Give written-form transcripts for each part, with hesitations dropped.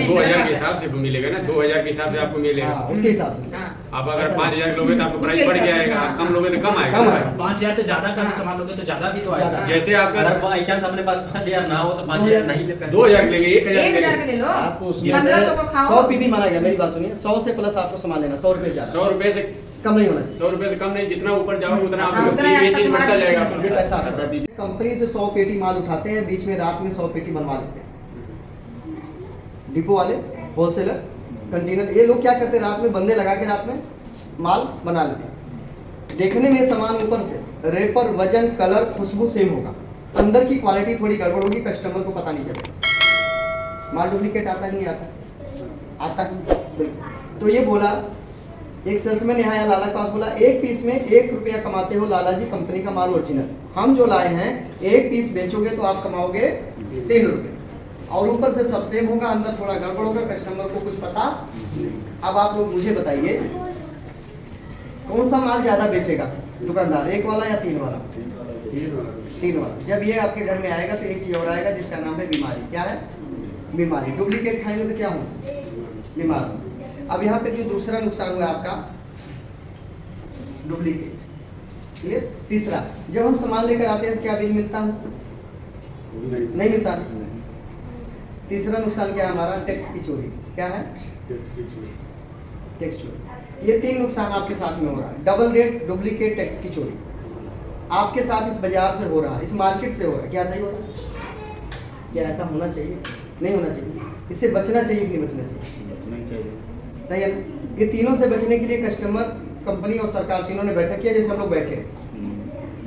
2000 के हिसाब से मिलेगा ना, 2000 के हिसाब से आपको मिलेगा। उसके हिसाब से आप अगर 5000 लोगे तो आपको प्राइस बढ़ जाएगा, कम लोगे तो कम आएगा। 5000 से ज्यादा का सामान लोगे तो ज्यादा भी तो आएगा। जैसे आपका अगर बाई चांस अपने पास 5000 ना हो तो 5000 नहीं ले पाएंगे, 2000 लेंगे, 1000 1000 के ले लो, आपको उसमें 1500 को खाओ। 100 पीपी माना गया, मेरी बात सुनिए, 100 से प्लस आपको सामान लेना, 100 रुपए ज्यादा, 100 रुपए से कम नहीं होना चाहिए। 100 रुपए से कम नहीं, जितना ऊपर जाओगे उतना हाँ, आपको उतना ये आपका चीज बढ़ता तुम्हारा जाएगा। ये पैसा आता है। कंपनी से 100 पेटी माल उठाते हैं, बीच में रात में 100 पेटी बनवा लेते हैं। डिपो वाले, होलसेलर, कंटेनर, ये लोग क्या करते हैं, रात में बंदे लगा के रात में माल बना लेते हैं। देखने में सामान ऊपर से रेपर, वजन, कलर, खुशबू सेम होगा, अंदर की क्वालिटी थोड़ी गड़बड़ होगी, कस्टमर को पता नहीं चलेगा। माल डुप्लीकेट आता नहीं आता? आता है बिल्कुल। तो ये बोला, एक सेल्समैन यहाँ आया लाला के पास, बोला 1 पीस में 1 रुपया कमाते हो लाला जी, कंपनी का माल ओरिजिनल, हम जो लाए हैं 1 पीस बेचोगे तो आप कमाओगे 3 रुपये, और ऊपर से सब सेम होगा, अंदर थोड़ा गड़बड़ होगा, कस्टमर को कुछ पता। अब आप लोग मुझे बताइए कौन सा माल ज्यादा बेचेगा दुकानदार, 1 वाला या 3 वाला? 3 वाला। जब ये आपके घर में आएगा तो एक चीज और आएगा जिसका नाम है बीमारी। क्या है? बीमारी। डुप्लीकेट खाएंगे तो क्या हो? बीमार। अब यहाँ पे जो दूसरा नुकसान हुआ आपका, डुप्लीकेट, क्लियर। तीसरा, जब हम सामान लेकर आते हैं क्या बिल मिलता है? नहीं मिलता। तीसरा नुकसान क्या है हमारा? टैक्स की चोरी। क्या है? टैक्स चोरी। ये 3 नुकसान आपके साथ में हो रहा है, डबल रेट, डुप्लीकेट, टैक्स की चोरी। आपके साथ इस बाजार से हो रहा है, इस मार्केट से हो रहा है। क्या सही हो रहा है? क्या ऐसा होना चाहिए? नहीं होना चाहिए। इससे बचना चाहिए कि नहीं बचना चाहिए? सही है। ये तीनों से बचने के लिए कस्टमर, कंपनी और सरकार तीनों ने बैठक किया, जैसे हम लोग बैठे।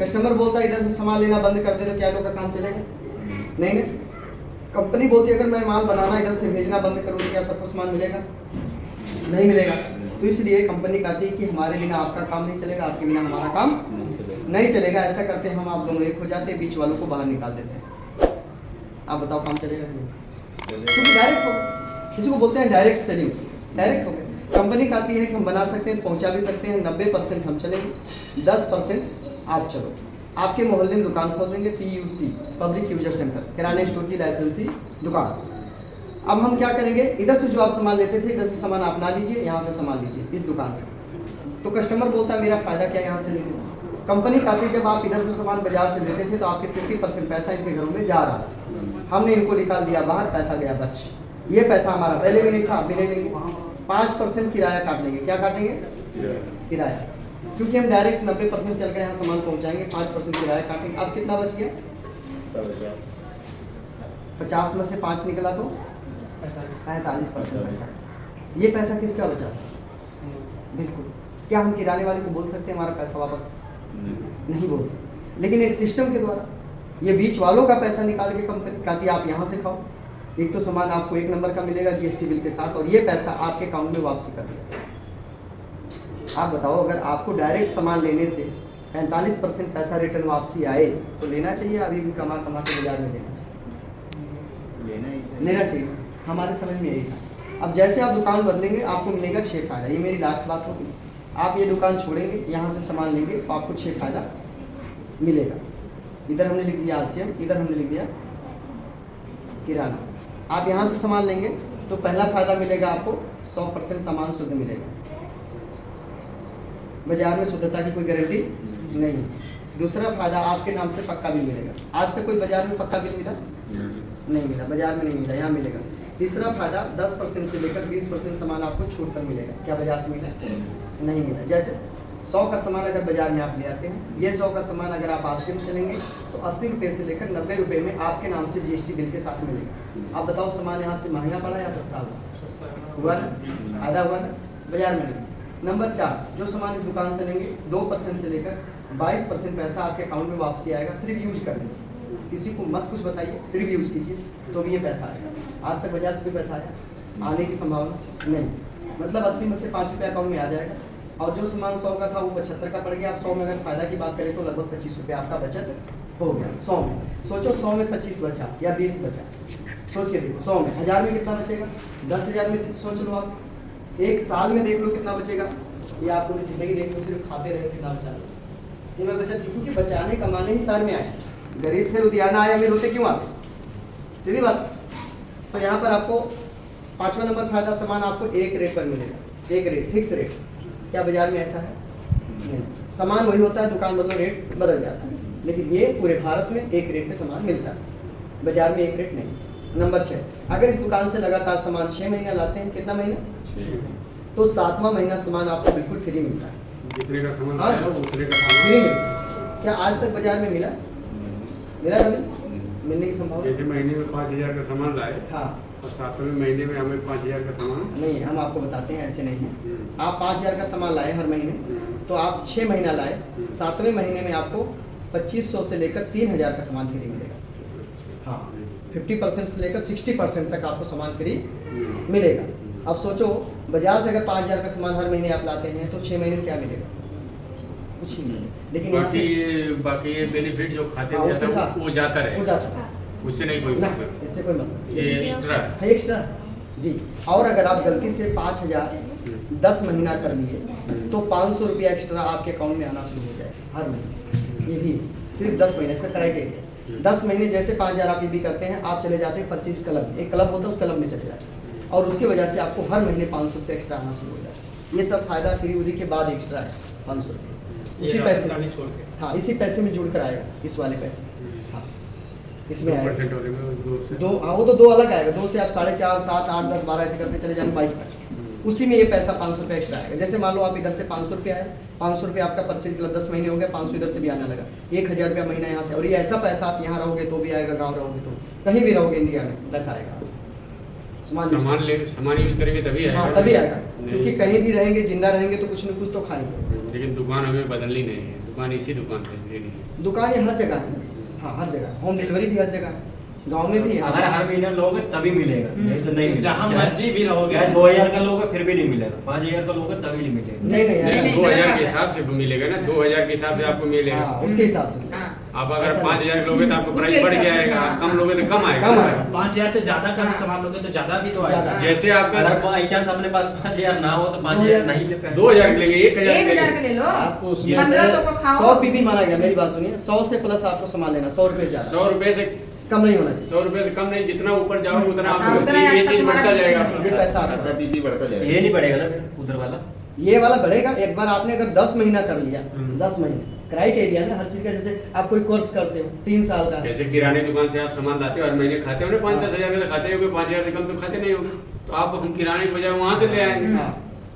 कस्टमर बोलता है इधर से सामान लेना बंद कर दे तो क्या लोग का काम चलेगा? नहीं ना। कंपनी बोलती है अगर मैं माल बनाना इधर से भेजना बंद करूँ तो क्या सबको सामान मिलेगा? नहीं मिलेगा। तो इसलिए कंपनी कहती है कि हमारे बिना आपका काम नहीं चलेगा, आपके बिना हमारा काम नहीं चलेगा। ऐसा करते हम आप दोनों एक हो जाते, बीच वालों को बाहर निकाल देते हैं। आप बताओ काम चलेगा नहीं? क्योंकि डायरेक्ट हो, किसी को बोलते हैं डायरेक्ट सेलिंग, डायरेक्ट हो गए। कंपनी कहती है कि हम बना सकते हैं, पहुंचा भी सकते हैं, 90% हम चलेंगे, 10% आप चलो। आपके मोहल्ले में दुकान खोल देंगे, PUC, पब्लिक यूजर सेंटर, किराने स्टोर की लाइसेंसी दुकान। अब हम क्या करेंगे, इधर से जो आप सामान लेते थे इधर से सामान आप ना लीजिए, यहाँ से सामान लीजिए इस दुकान से। तो कस्टमर बोलता है मेरा फायदा क्या यहाँ से लेने से? कंपनी कहती है जब आप इधर से सामान बाजार से लेते थे तो आपके 50% पैसा इनके घरों में जा रहा था, हमने इनको निकाल दिया बाहर, पैसा गया बच। ये पैसा हमारा पहले भी नहीं था, अभी नहीं लेंगे। 5% किराया काट लेंगे। क्या काटेंगे? किराया। क्योंकि हम डायरेक्ट 90% चल कर यहाँ सामान पहुँचाएंगे, 5% किराया काटेंगे। अब कितना बच गया? 50 में से 5 निकला तो 45% पैसा। ये पैसा किसका बचा? बिल्कुल। क्या हम किराने वाले को बोल सकते हैं हमारा पैसा वापस? नहीं बोल सकते। लेकिन एक सिस्टम के द्वारा ये बीच वालों का पैसा निकाल के कंपनी कहती है आप यहाँ से खाओ, एक तो सामान आपको 1 नंबर का मिलेगा GST बिल के साथ, और ये पैसा आपके अकाउंट में वापसी कर दिया। आप बताओ अगर आपको डायरेक्ट सामान लेने से 45% पैसा रिटर्न वापसी आए तो लेना चाहिए? अभी भी कमा कमा के बाजार में लेना चाहिए? लेना चाहिए। हमारे समझ में यही था। अब जैसे आप दुकान बदलेंगे आपको मिलेगा 6 फायदा। ये मेरी लास्ट बात होगी। आप ये दुकान छोड़ेंगे, यहाँ से सामान लेंगे तो आपको 6 फायदा मिलेगा। इधर हमने लिख दिया RCM, इधर हमने लिख दिया किराना। आप यहाँ से सामान लेंगे तो पहला फायदा मिलेगा आपको 100% सामान शुद्ध मिलेगा, बाजार में शुद्धता की कोई गारंटी नहीं। दूसरा फायदा आपके नाम से पक्का बिल मिलेगा। आज तक कोई बाजार में पक्का बिल मिला? नहीं मिला, बाजार में नहीं मिला, यहाँ मिलेगा। तीसरा फायदा 10% से लेकर 20% सामान आपको छूट पर मिलेगा। क्या बाजार से मिला? नहीं मिला। जैसे 100 का सामान अगर बाजार में आप ले आते हैं, ये 100 का सामान अगर आप RCM से लेंगे तो 80 रुपये से लेकर 90 रुपये में आपके नाम से GST बिल के साथ मिलेगा। आप बताओ सामान यहाँ से महंगा पड़ा या सस्ता हुआ ना? फायदा हुआ ना? बाजार में नहीं। नंबर 4, जो सामान इस दुकान से लेंगे 2% से लेकर 22% पैसा आपके अकाउंट में वापसी आएगा सिर्फ यूज करने से। किसी को मत कुछ बताइए, सिर्फ यूज कीजिए तो भी ये पैसा आएगा। आज तक बाजार से भी पैसा आया? आने की संभावना नहीं। मतलब 80 में से 5 रुपये अकाउंट में आ जाएगा, और जो सामान 100 का था वो 75 का पड़ गया। आप 100 में अगर फायदा की बात करें तो लगभग 25 रुपये आपका बचत हो गया 100 में। सोचो 100 में 25 बचा या 20 बचा, सोच के देखो। 100 में 1000 में कितना बचेगा? 10,000 में सोच लो आप। 1 साल में देख लो कितना बचेगा। ये आप पूरी जिंदगी देख लो, सिर्फ खाते रहे कितना बचा लो। इनमें बचत, क्योंकि बचाने कमाने ही साल में आए। गरीब थे लुधियाना आए, अमीर होते क्यों आते? सीधी बात। पर यहाँ पर आपको पांचवा नंबर फायदा, सामान आपको एक रेट पर मिलेगा, एक रेट, फिक्स रेट। क्या बाजार में ऐसा है? नहीं। सामान वही होता है, दुकान बदलो रेट बदल जाता है, लेकिन ये पूरे भारत में एक रेट पे सामान मिलता है, बाजार में एक रेट नहीं। नंबर 6, अगर इस दुकान से लगातार सामान 6 महीना लाते हैं, कितना महीना, तो 7वां महीना सामान आपको बिल्कुल फ्री मिलता है। जितने का सामान हाँ, आएगा, उतने का फ्री सामान। मिलता। क्या आज तक बाजार में मिला कभी? मिलने की संभावना जैसे महीने में 5,000 का सामान लाए हाँ और 7वें महीने में हमें 5,000 का सामान। नहीं, हम आपको बताते हैं, ऐसे नहीं है। आप 5,000 का सामान लाए हर महीने, तो आप 6 महीना लाए, 7वें महीने में आपको 2,500 से लेकर 3,000 का सामान फ्री मिलेगा। हाँ, 50% से लेकर 60% तक आपको सामान फ्री मिलेगा। अब सोचो, बाजार से अगर 5,000 का सामान हर महीने आप लाते हैं, तो 6 महीने में क्या मिलेगा? कुछ ही नहीं। लेकिन यहाँ से बाकी ये बेनिफिट जो खाते हाँ, में उसके जाता है, साथ वो जाता हो रहेगा, जाता है उससे नहीं कोई ना, मतलब। इससे कोई मतलब ये एक्स्ट्रा है। है, एक्स्ट्रा जी। और अगर आप गलती से 5,000 10 महीना कर लिए, तो 500 रुपया एक्स्ट्रा आपके अकाउंट में आना शुरू हो जाएगा हर महीने। ये भी सिर्फ 10 महीने, इसका क्राइटेरिया 10 महीने। जैसे 5,000 आप ये भी करते हैं, आप चले जाते हैं परचेज क्लब, एक क्लब होता है, उस क्लब में चले जाते हैं, और उसकी वजह से आपको हर महीने 500 रुपये एक्स्ट्रा आना शुरू हो जाता है। ये सब फायदा फ्री उरी के बाद एक्स्ट्रा है 500 रुपये, उसी पैसे में। छोड़ के हाँ, इसी पैसे में जुड़ कर आएगा, इस वाले पैसे। हाँ, इसमें आएगा 2% हो जाएगा, 2 से। दो। हाँ, वो तो 2 अलग आएगा, 2 से आप 4.5, 7, 8, 10, 12 ऐसे करते चले जाएंगे 22 तक। उसी में ये पैसा 500 रुपये एक्स्ट्रा आएगा। जैसे मान लो आप इधर से 500 रुपये आया, 500 रुपये आपका परचेज क्लब 10 महीने हो गया, 500 इधर से भी आने लगा, 1,000 रुपया महीना यहाँ से। और ये ऐसा पैसा आप यहाँ रहोगे तो भी आएगा, गाँव रहोगे तो, कहीं भी रहोगे इंडिया में पैसा आएगा। सामान यूज करेंगे तभी आएगा। हाँ, तभी आएगा, नहीं। क्योंकि कहीं भी रहेंगे, जिंदा रहेंगे तो कुछ न कुछ तो खाएंगे। लेकिन दुकान हमें बदलनी नहीं है, दुकान इसी दुकान से लेनी है। दुकानें हर जगह है। हाँ, हर जगह, होम डिलीवरी भी हर जगह है, गाँव में भी है। अगर हर महीने लोगे तभी मिलेगा, नहीं तो नहीं मिलेगा। जहाँ मर्जी भी रहोगे, चाहे 2,000 का लोगे फिर भी नहीं मिलेगा, 5,000 का लोगे तभी नहीं मिलेगा। नहीं नहीं, ऐसा नहीं, नहीं। 2,000 के हिसाब से मिलेगा ना, 2,000 के हिसाब से आपको मिलेगा। हाँ, उसके हिसाब से। हाँ, आप अगर ऐसा 5,000 लोगे तो आपको उसके प्राइस बढ़ हिसाब से, जाएगा, हाँ, कम लोगे तो कम आएगा। कम आएगा। 5,000 से ज्यादा का हाँ। सामान लोगे तो ज्यादा भी तो ज्यादा। आएगा। जैसे आपका अगर बाई चांस अपने पास 5,000 ना हो तो 5,000 नहीं ले पाएंगे। 2,000 लेंगे, 1,000 1,000 का ले लो, आपको उसमें 1500 को खाओ। 100 पीपी माना गया, मेरी बात सुनिए, 100 से प्लस आपको सामान लेना, 100 रुपये ज्यादा, 100 रुपए से कम नहीं होना चाहिए। 100 रुपए से कम नहीं, जितना ऊपर जाओ उतना हाँ, आपको उतना ये ही चीज आपका बढ़ता तुम्हारा जाएगा। बिजनेस ये पैसा आपका, आपका बीपी बढ़ता जाएगा। ये नहीं बढ़ेगा ना फिर उधर वाला। ये वाला बढ़ेगा। एक बार आपने अगर 10 महीना कर लिया, हम्म। 10 महीने क्राइटेरिया ना हर चीज का। जैसे आप कोई कोर्स करते हो 3 साल का, जैसे किराने दुकान से आप सामान लाते हो और महीने खाते हो ना 5-10 हजार का, खाते हो 5,000 से कम तो खाते नहीं होगे, तो आप हम किराने की बजाय वहां से ले आएंगे। हाँ,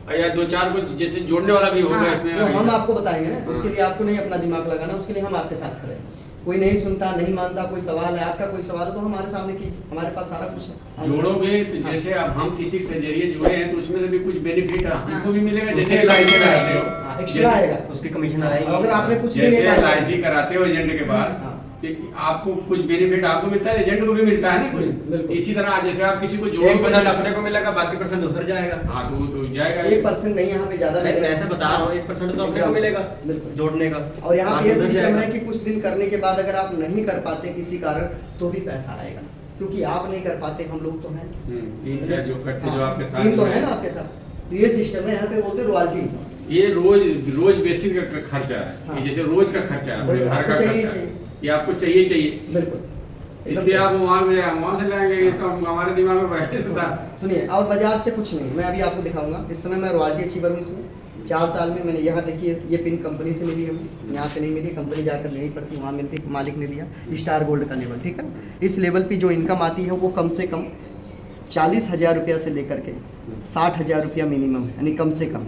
और या 2-4 को जैसे जोड़ने वाला भी होगा हाँ, इसमें। वो हम आपको बताएंगे ना, उसके लिए आपको नहीं अपना दिमाग लगाना, उसके लिए हम आपके साथ खड़े हैं। कोई नहीं सुनता, नहीं मानता, कोई सवाल है, आपका कोई सवाल है तो हमारे सामने कीजिए, हमारे पास सारा कुछ है। जोड़ोगे तो हाँ। जैसे अब हम किसी से जरिए जुड़े हैं तो उसमें से भी कुछ बेनिफिट हमको भी मिलेगा। उसके जैसे LIC कराते हो, हाँ, एक्स्ट्रा आएगा। उसकी कमीशन आएगी। अगर आपने कुछ नहीं जैसे निकाला, LIC कराते हो एजेंट के पास, हाँ। कि आपको कुछ बेनिफिट आपको मिलता है, एजेंट को भी मिलता है ना बिल्कुल। कुछ। इसी तरह जैसे आप किसी को 1% अपने को मिलेगा, बाकी % उधर जाएगा। हाँ तो वो तो जाएगा। 1% नहीं, यहाँ पे ज्यादा मैं मिलेगा। ऐसे बता रहा हूँ, 1% तो अपने को मिलेगा बिल्कुल। जोड़ने का। और यहाँ पे ये बाकी उधर सिस्टम है जाएगा। कि कुछ दिन करने के बाद अगर आप नहीं कर पाते किसी कारण, तो भी पैसा आएगा, क्योंकि आप नहीं कर पाते, हम लोग तो हैं। 3-4 जो कट्टे जो हाँ, आपके साथ 3 तो में है ना आपके साथ। तो ये सिस्टम है, यहाँ पे बोलते हैं रॉयल्टी। ये रोज बेसिक का खर्चा है। हाँ। ये जैसे रोज का खर्चा है, अपने बिल्कुल, घर का आपको चाहिए खर्चा है। चाहिए। ये आपको चाहिए। बिल्कुल, इसलिए आप वहाँ से लाएंगे, ये तो हमारे दिमाग में पहले से था। सुनिए, और बाजार से कुछ नहीं, मैं अभी आपको दिखाऊंगा। इस समय मैं रॉयल्टी अचीवर हूँ इसमें। 4 साल में मैंने यहाँ देखिए, ये पिन कंपनी से मिली हमें, यहाँ पे नहीं मिली, कंपनी जाकर लेनी पड़ती, वहाँ मिलती, मालिक ने दिया। स्टार गोल्ड का लेवल, ठीक है। इस लेवल पे जो इनकम आती है वो कम से कम 40,000 रुपया से लेकर के 60,000 रुपया मिनिमम है, यानी कम से कम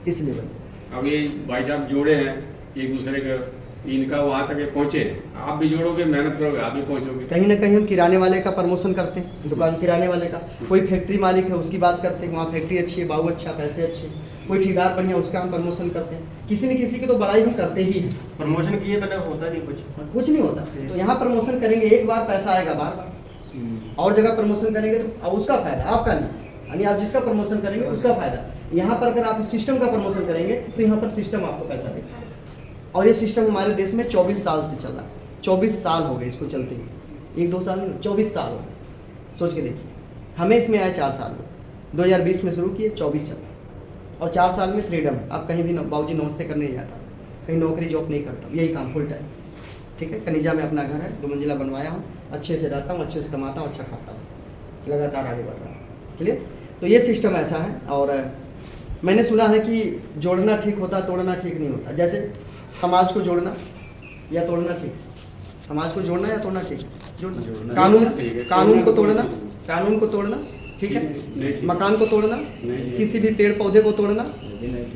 इस लेवल। अब ये भाई साहब जोड़े हैं एक दूसरे का, इनका वहाँ तक ये पहुँचे, आप भी जोड़ोगे, मेहनत करोगे, आप भी पहुँचोगे। कहीं ना कहीं हम किराने वाले का प्रमोशन करते हैं, दुकान किराने वाले का। कोई फैक्ट्री मालिक है उसकी बात करते हैं, वहाँ फैक्ट्री अच्छी है, बाबू अच्छा, पैसे अच्छे। कोई ठेकेदार बढ़िया, उसका हम प्रमोशन करते हैं। किसी न किसी की तो बड़ाई हम करते ही हैं। प्रमोशन किए बिना होता नहीं कुछ। कुछ नहीं होता, तो यहाँ प्रमोशन करेंगे एक बार, पैसा आएगा बार बार। और जगह प्रमोशन करेंगे तो अब उसका फायदा आपका नहीं, यानी आप जिसका प्रमोशन करेंगे उसका फायदा। यहाँ पर अगर आप इस सिस्टम का प्रमोशन करेंगे तो यहाँ पर सिस्टम आपको पैसा देगा। और ये सिस्टम हमारे देश में 24 साल से चल रहा है। 24 साल हो गए इसको चलते हुए, 1-2 साल नहीं, 24 साल हो गए। सोच के देखिए, हमें इसमें आए 4 साल में, 2020 में शुरू किए, 24 चल रहा है। और 4 साल में फ्रीडम, आप कहीं भी बाबूजी नमस्ते करने नहीं जाता, कहीं नौकरी जॉब नहीं करता, यही काम फुल टाइम, ठीक है। कनिजा में अपना घर है, 2 मंजिला बनवाया हूँ, अच्छे से रहता हूँ, अच्छे से कमाता हूँ, अच्छा खाता हूँ, लगातार आगे बढ़ रहा हूँ। क्लियर? तो ये सिस्टम ऐसा है। और मैंने सुना है कि जोड़ना ठीक होता, तोड़ना ठीक नहीं होता। जैसे समाज को जोड़ना या तोड़ना ठीक, समाज को जोड़ना या तोड़ना ठीक? जोड़ना। कानून, कानून को तोड़ना, कानून को तोड़ना ठीक है, मकान को तोड़ना, किसी भी पेड़ पौधे को तोड़ना,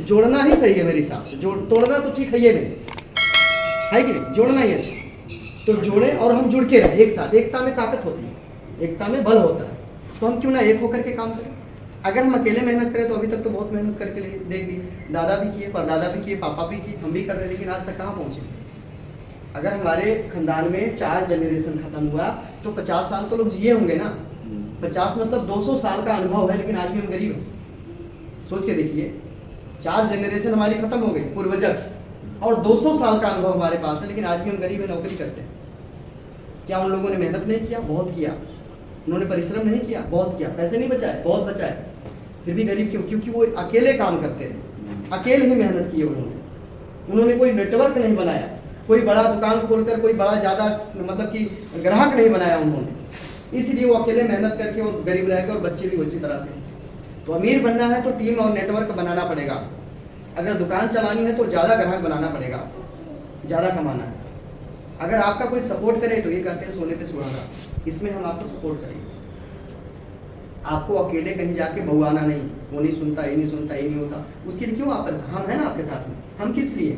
जोड़ना ही सही है मेरे हिसाब से। तोड़ना तो ठीक है ये नहीं है कि नहीं, जोड़ना ही अच्छा। तो जोड़े और हम जुड़ के रहें एक साथ। एकता में ताकत होती है, एकता में बल होता है। तो हम क्यों ना एक होकर के काम करें। अगर हम अकेले मेहनत करें तो अभी तक तो बहुत मेहनत करके देख ली, दादा भी किए, परदादा भी किए, पापा भी किए, हम भी कर रहे हैं, लेकिन आज तक कहाँ पहुँचे। अगर हमारे खानदान में 4 जनरेशन खत्म हुआ तो 50 साल तो लोग जिए होंगे ना। 50 मतलब 200 साल का अनुभव है, लेकिन आज भी हम गरीब हैं। सोच के देखिए, 4 जनरेशन हमारी खत्म हो गई पूर्वजक, और 200 साल का अनुभव हमारे पास है, लेकिन आज भी हम गरीब हैं, नौकरी करते हैं। क्या उन लोगों ने मेहनत नहीं किया? बहुत किया। उन्होंने परिश्रम नहीं किया? बहुत किया। पैसे नहीं बचाए? बहुत बचाए। फिर भी गरीब क्यों? क्योंकि वो अकेले काम करते थे, अकेले ही मेहनत की उन्होंने कोई नेटवर्क नहीं बनाया, कोई बड़ा दुकान खोलकर कोई बड़ा ज़्यादा मतलब कि ग्राहक नहीं बनाया उन्होंने। इसलिए वो अकेले मेहनत करके वो गरीब रह गए, और बच्चे भी उसी तरह से। तो अमीर बनना है तो टीम और नेटवर्क बनाना पड़ेगा। अगर दुकान चलानी है तो ज़्यादा ग्राहक बनाना पड़ेगा, ज़्यादा कमाना है। अगर आपका कोई सपोर्ट करे तो ये कहते हैं सोने पे सुहागा, इसमें हम आपको सपोर्ट करेंगे। आपको अकेले कहीं जाके बहुआना नहीं, वो नहीं सुनता, ये नहीं सुनता, ये नहीं होता, उसके लिए क्यों आप परेशान? हम है ना आपके साथ में। हम किस लिए?